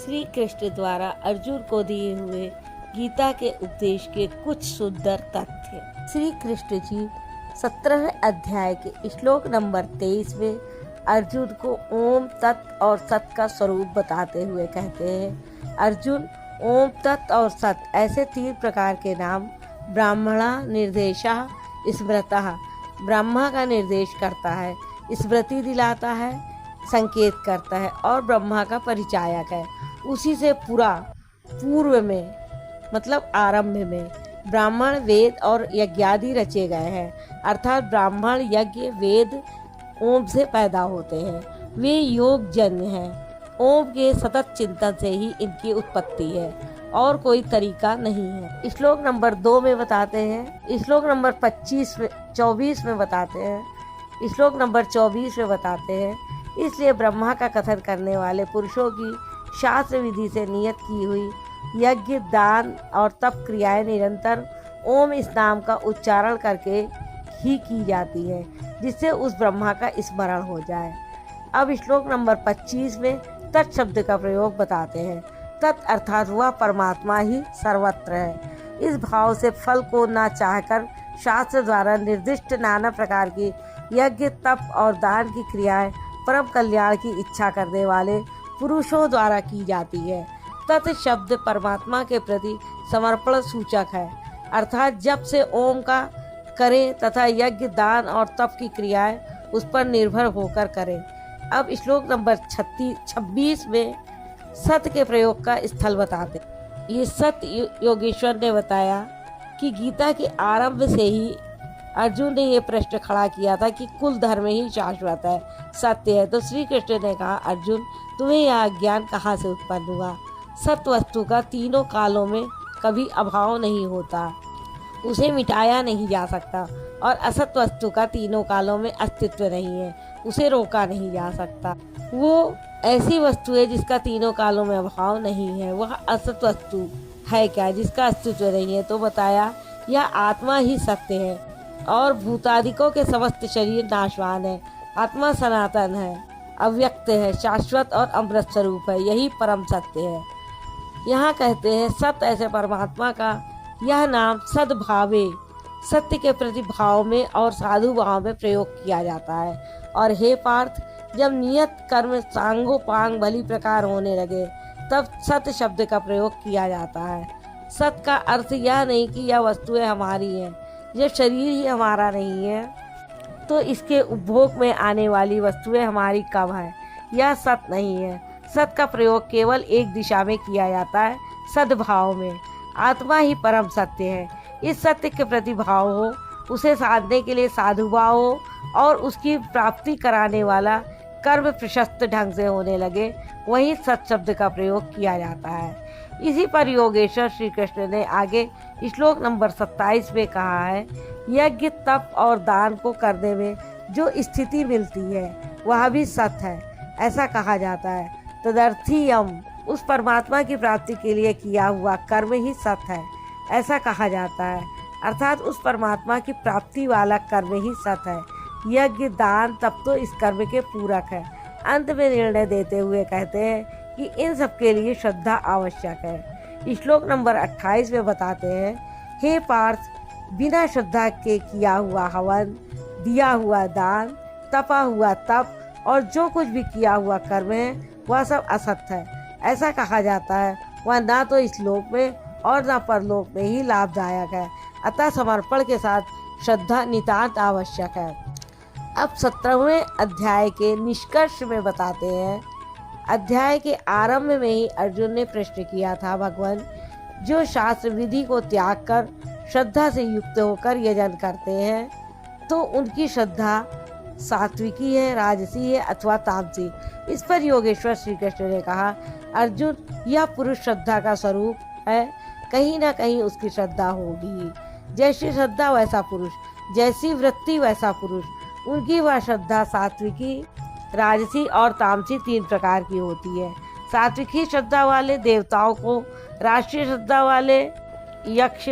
श्री कृष्ण द्वारा अर्जुन को दिए हुए गीता के उपदेश के कुछ सुंदर तथ्य। श्री कृष्ण जी 17वें अध्याय के श्लोक नंबर 23 में अर्जुन को ओम तत् और सत का स्वरूप बताते हुए कहते हैं, अर्जुन ओम तत् और सत ऐसे 3 प्रकार के नाम ब्राह्मणा निर्देशा स्मृतः, ब्रह्मा का निर्देश करता है, स्मृति दिलाता है, संकेत करता है और ब्रह्मा का परिचायक है। उसी से पूर्व में मतलब आरंभ में ब्राह्मण वेद और यज्ञादि रचे गए हैं, अर्थात ब्राह्मण यज्ञ वेद ओम से पैदा होते हैं। वे योग जन्य हैं। ओम के सतत चिंतन से ही इनकी उत्पत्ति है और कोई तरीका नहीं है। श्लोक नंबर 2 में बताते हैं, श्लोक नंबर 24 में बताते हैं, श्लोक नंबर 24 में बताते हैं, इसलिए ब्रह्मा का कथन करने वाले पुरुषों की शास्त्र विधि से नियत की हुई यज्ञ दान और तप क्रियाएं निरंतर ओम इस नाम का उच्चारण करके ही की जाती है, जिससे उस ब्रह्मा का स्मरण हो जाए। अब श्लोक नंबर 25 में तत् शब्द का प्रयोग बताते हैं। तत् अर्थात वह परमात्मा ही सर्वत्र है। इस भाव से फल को न चाहकर शास्त्र द्वारा निर्दिष्ट नाना प्रकार की यज्ञ तप और दान की क्रियाएं परम कल्याण की इच्छा करने वाले पुरुषों द्वारा की जाती है। तत् शब्द परमात्मा के प्रति समर्पण सूचक है, अर्थात जब से ओम का करें तथा यज्ञ दान और तप की क्रियाएं उस पर निर्भर होकर करें। अब श्लोक नंबर 26 में सत्य के प्रयोग का स्थल बताते। ये सत्य योगेश्वर ने बताया कि गीता के आरंभ से ही अर्जुन ने ये प्रश्न खड़ा किया था कि कुल धर्म ही शाश्वत है, सत्य है। तो श्री कृष्ण ने कहा, अर्जुन तुम्हें यह ज्ञान कहाँ से उत्पन्न हुआ? सत्य वस्तु का तीनों कालों में कभी अभाव नहीं होता, उसे मिटाया नहीं जा सकता, और असत वस्तु का तीनों कालों में अस्तित्व नहीं है, उसे रोका नहीं जा सकता। वो ऐसी वस्तु है जिसका तीनों कालों में अभाव नहीं है। वह असत वस्तु है क्या जिसका अस्तित्व नहीं है? तो बताया यह आत्मा ही सत्य है और भूतादिकों के समस्त शरीर नाशवान है। आत्मा सनातन है, अव्यक्त है, शाश्वत और अमृत स्वरूप है, यही परम सत्य है। यहाँ कहते हैं सत्य ऐसे परमात्मा का यह नाम सद्भावे सत्य के प्रति भाव में और साधु भाव में प्रयोग किया जाता है। और हे पार्थ, जब नियत कर्म सांगोपांग भली प्रकार होने लगे तब सत्य शब्द का प्रयोग किया जाता है। सत्य का अर्थ यह नहीं कि यह वस्तुएं हमारी हैं। जब शरीर ही हमारा नहीं है तो इसके उपभोग में आने वाली वस्तुएं हमारी कब है? यह सत्य नहीं है। सत्य का प्रयोग केवल एक दिशा में किया जाता है, सद्भाव में। आत्मा ही परम सत्य है। इस सत्य के प्रति भाव हो, उसे साधने के लिए साधुभाव हो और उसकी प्राप्ति कराने वाला कर्म प्रशस्त ढंग से होने लगे, वही सत्य शब्द का प्रयोग किया जाता है। इसी पर योगेश्वर श्री कृष्ण ने आगे श्लोक नंबर 27 में कहा है, यज्ञ तप और दान को करने में जो स्थिति मिलती है वह भी सत्य है, ऐसा कहा जाता है। तदर्थीयम, उस परमात्मा की प्राप्ति के लिए किया हुआ कर्म ही सत्य है, ऐसा कहा जाता है। अर्थात उस परमात्मा की प्राप्ति वाला कर्म ही सत्य है। यज्ञ दान तप तो इस कर्म के पूरक है। अंत में निर्णय देते हुए कहते हैं कि इन सब के लिए श्रद्धा आवश्यक है। श्लोक नंबर 28 में बताते हैं, हे पार्थ, बिना श्रद्धा के किया हुआ हवन, दिया हुआ दान, तपा हुआ तप और जो कुछ भी किया हुआ कर्म है वह सब असत्य है, ऐसा कहा जाता है। वह ना तो इस लोक में और ना परलोक में ही लाभदायक है। अतः समर्पण के साथ श्रद्धा नितांत आवश्यक है। अब 17वें अध्याय के निष्कर्ष में बताते हैं, अध्याय के आरंभ में ही अर्जुन ने प्रश्न किया था, भगवान, जो शास्त्र विधि को त्याग कर श्रद्धा से युक्त होकर यजन करते हैं तो उनकी श्रद्धा सात्विकी है, राजसी है अथवा तामसी? इस पर योगेश्वर श्री कृष्ण ने कहा, अर्जुन, यह पुरुष श्रद्धा का स्वरूप है, कहीं ना कहीं उसकी श्रद्धा होगी। जैसी श्रद्धा वैसा पुरुष, जैसी वृत्ति वैसा पुरुष। उनकी वह श्रद्धा सात्विकी, राजसी और तामसी 3 प्रकार की होती है। सात्विकी श्रद्धा वाले देवताओं को, राष्ट्रीय श्रद्धा वाले यक्ष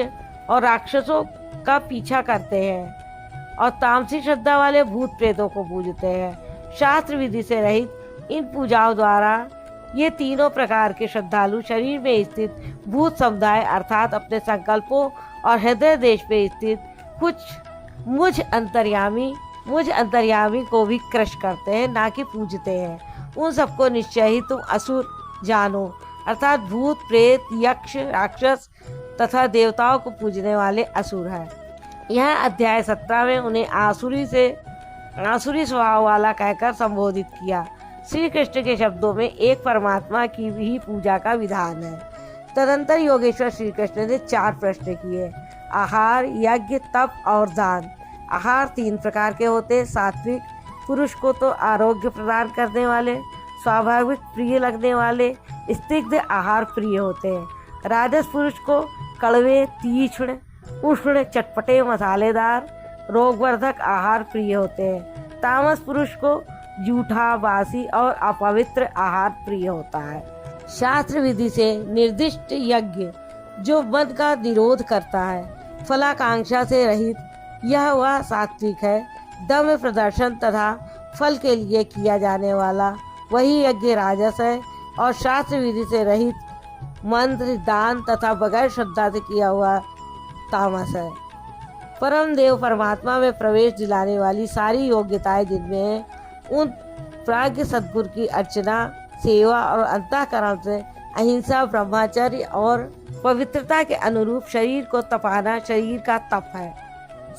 और राक्षसों का पीछा करते हैं और तामसी श्रद्धा वाले भूत प्रेतों को पूजते हैं। शास्त्र विधि से रहित इन पूजाओं द्वारा ये तीनों प्रकार के श्रद्धालु शरीर में स्थित भूत समुदाय अर्थात अपने संकल्पों और हृदय देश में स्थित कुछ मुझ अंतर्यामी को भी क्रश करते हैं, ना कि पूजते हैं। उन सबको निश्चय ही तुम असुर जानो, अर्थात भूत प्रेत यक्ष राक्षस तथा देवताओं को पूजने वाले असुर हैं। यह अध्याय 17 में उन्हें आसुरी स्वभाव वाला कहकर संबोधित किया। श्री कृष्ण के शब्दों में एक परमात्मा की भी पूजा का विधान है। तदंतर योगेश्वर श्री कृष्ण ने 4 प्रश्न किए। आहार, यज्ञ, तप और दान। आहार 3 प्रकार के होते हैं। सात्विक पुरुष को तो आरोग्य प्रदान करने वाले, स्वाभाविक प्रिय लगने वाले स्निग्ध आहार प्रिय होते हैं। राजस पुरुष को कड़वे, तीक्ष्ण, उष्ण, चटपटे, मसालेदार, रोगवर्धक आहार प्रिय होते हैं। तामस पुरुष को जूठा, बासी और अपवित्र आहार प्रिय होता है। शास्त्र विधि से निर्दिष्ट यज्ञ जो मन का निरोध करता है, फलाकांक्षा से रहित, यह वह सात्विक है। दम प्रदर्शन तथा फल के लिए किया जाने वाला वही यज्ञ राजस है। और शास्त्र विधि से रहित, मंत्र, दान तथा बगैर श्रद्धा से किया हुआ तामस है। परम देव परमात्मा में प्रवेश दिलाने वाली सारी योग्यताएं जिनमें हैं, उन प्राज्ञ सद्गुरु की अर्चना, सेवा और अंतःकरण से अहिंसा, ब्रह्मचर्य और पवित्रता के अनुरूप शरीर को तपाना शरीर का तप है।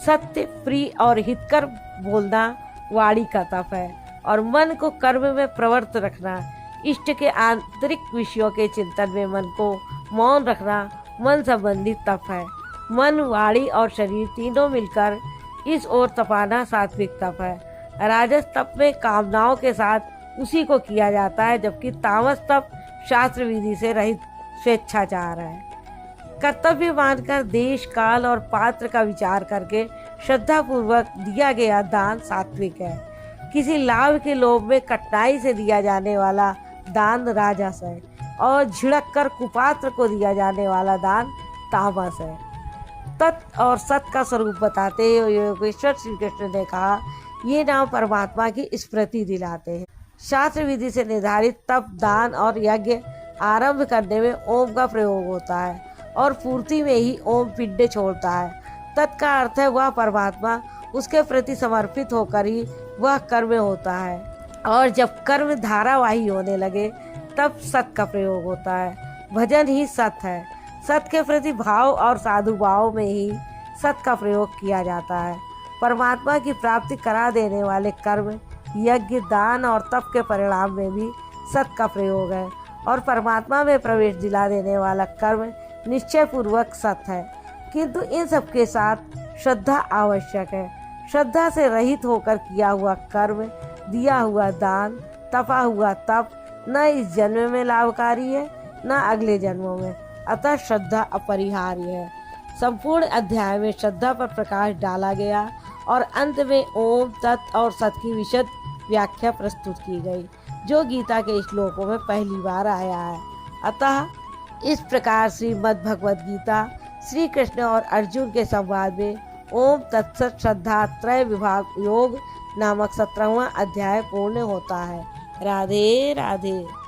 सत्य, प्रिय और हितकर बोलना वाणी का तप है। और मन को कर्म में प्रवृत्त रखना, इष्ट के आंतरिक विषयों के चिंतन में मन को मौन रखना मन संबंधित तप है। मन, वाणी और शरीर तीनों मिलकर इस ओर तपाना सात्विक तप है। राजस तप में कामनाओं के साथ उसी को किया जाता है, जबकि तामस तप शास्त्र विधि से रहित स्वेच्छाचार है। कर्तव्य मानकर देश, काल और पात्र का विचार करके श्रद्धा पूर्वक दिया गया दान सात्विक है। किसी लाभ के लोभ में कठिनाई से दिया जाने वाला दान राजस है और झिड़क कर कुपात्र को दिया जाने वाला दान तामस है। तत् और सत का स्वरूप बताते हुए योगेश्वर श्री कृष्ण ने कहा, ये नाम परमात्मा की स्मृति दिलाते हैं। शास्त्र विधि से निर्धारित तप, दान और यज्ञ आरंभ करने में ओम का प्रयोग होता है और पूर्ति में ही ओम पिंड छोड़ता है। तत् का अर्थ है वह परमात्मा, उसके प्रति समर्पित होकर ही वह कर्म होता है। और जब कर्म धारावाही होने लगे तब सत का प्रयोग होता है। भजन ही सत है। सत के प्रति भाव और साधु भाव में ही सत का प्रयोग किया जाता है। परमात्मा की प्राप्ति करा देने वाले कर्म, यज्ञ, दान और तप के परिणाम में भी सत का प्रयोग है। और परमात्मा में प्रवेश दिला देने वाला कर्म निश्चय पूर्वक सत है। किंतु इन सब के साथ श्रद्धा आवश्यक है। श्रद्धा से रहित होकर किया हुआ कर्म, दिया हुआ दान, तपा हुआ तप न इस जन्म में लाभकारी है न अगले जन्मों में। अतः श्रद्धा अपरिहार्य है। संपूर्ण अध्याय में श्रद्धा पर प्रकाश डाला गया और अंत में ओम, तत् और सत की विशद व्याख्या प्रस्तुत की गई, जो गीता के श्लोकों में पहली बार आया है। अतः इस प्रकार श्रीमद् भगवद गीता श्री कृष्ण और अर्जुन के संवाद में ओम तत्सत श्रद्धा त्रय विभाग योग नामक 17वां अध्याय पूर्ण होता है। राधे राधे।